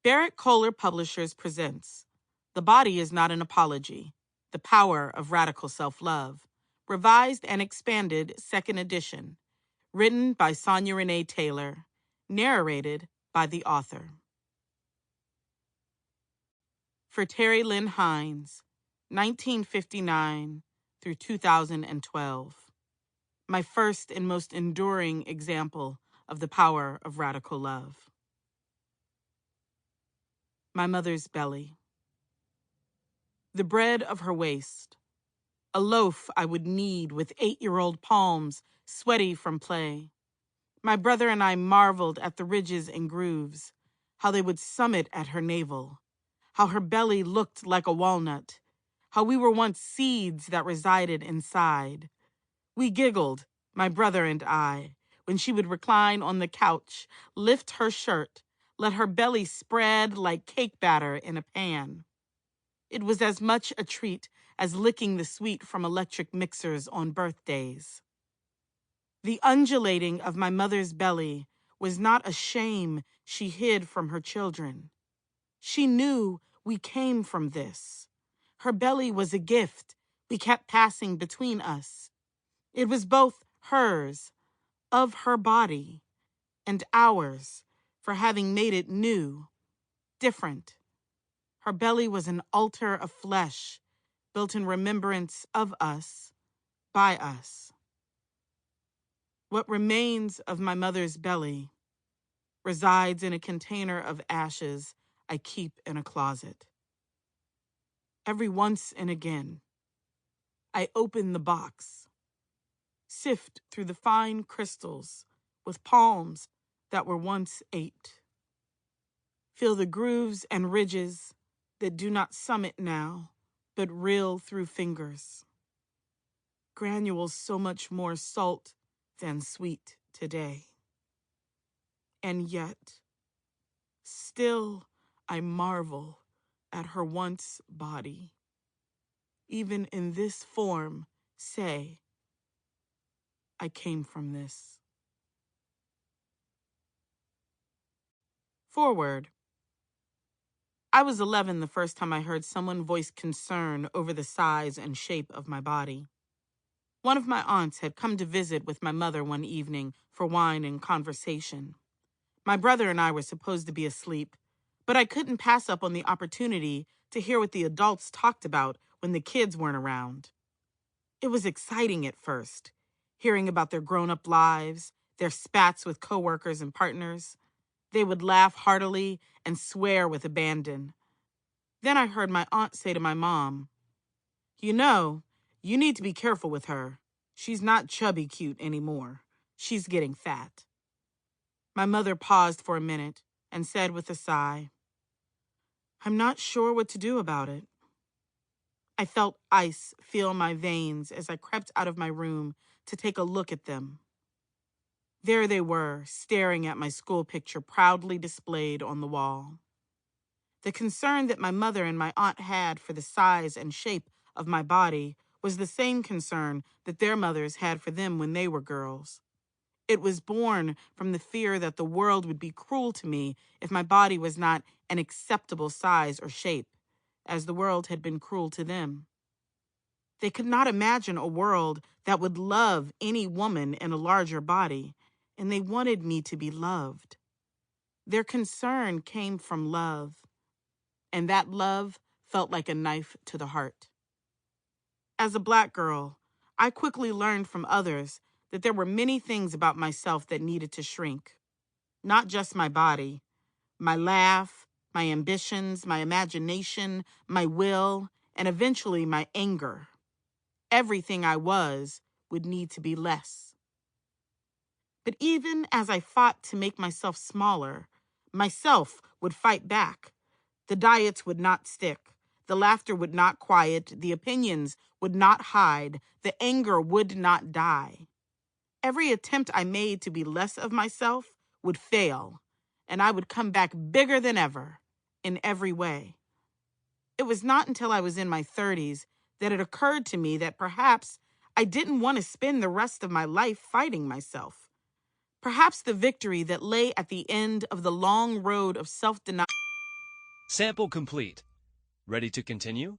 Barrett Kohler Publishers presents The Body is Not an Apology, The Power of Radical Self-Love, revised and expanded 2nd edition, written by Sonya Renee Taylor, narrated by the author. For Terry Lynn Hines, 1959 through 2012. My first and most enduring example of the power of radical love. My mother's belly. The bread of her waist. A loaf I would knead with 8-year-old palms, sweaty from play. My brother and I marveled at the ridges and grooves, how they would summit at her navel, how her belly looked like a walnut, how we were once seeds that resided inside. We giggled, my brother and I, when she would recline on the couch, lift her shirt, let her belly spread like cake batter in a pan. It was as much a treat as licking the sweet from electric mixers on birthdays. The undulating of my mother's belly was not a shame she hid from her children. She knew we came from this. Her belly was a gift we kept passing between us. It was both hers, of her body, and ours for having made it new, different. Her belly was an altar of flesh built in remembrance of us, by us. What remains of my mother's belly resides in a container of ashes I keep in a closet. Every once and again, I open the box, sift through the fine crystals with palms that were once 8. Feel the grooves and ridges that do not summit now, but reel through fingers. Granules so much more salt than sweet today. And yet, still I marvel at her once body. Even in this form, say, I came from this. Forward. I was 11 the first time I heard someone voice concern over the size and shape of my body. One of my aunts had come to visit with my mother one evening for wine and conversation. My brother and I were supposed to be asleep, but I couldn't pass up on the opportunity to hear what the adults talked about when the kids weren't around. It was exciting at first, hearing about their grown-up lives, their spats with coworkers and partners. They would laugh heartily and swear with abandon. Then I heard my aunt say to my mom, "You know, you need to be careful with her. She's not chubby cute anymore. She's getting fat." My mother paused for a minute and said with a sigh, "I'm not sure what to do about it." I felt ice fill my veins as I crept out of my room to take a look at them. There they were, staring at my school picture proudly displayed on the wall. The concern that my mother and my aunt had for the size and shape of my body was the same concern that their mothers had for them when they were girls. It was born from the fear that the world would be cruel to me if my body was not an acceptable size or shape, as the world had been cruel to them. They could not imagine a world that would love any woman in a larger body, and they wanted me to be loved. Their concern came from love, and that love felt like a knife to the heart. As a Black girl, I quickly learned from others that there were many things about myself that needed to shrink. Not just my body, my laugh, my ambitions, my imagination, my will, and eventually my anger. Everything I was would need to be less. But even as I fought to make myself smaller, myself would fight back. The diets would not stick. The laughter would not quiet. The opinions would not hide. The anger would not die. Every attempt I made to be less of myself would fail, and I would come back bigger than ever in every way. It was not until I was in my 30s that it occurred to me that perhaps I didn't want to spend the rest of my life fighting myself. Perhaps the victory that lay at the end of the long road of self-denial Sample complete. Ready to continue?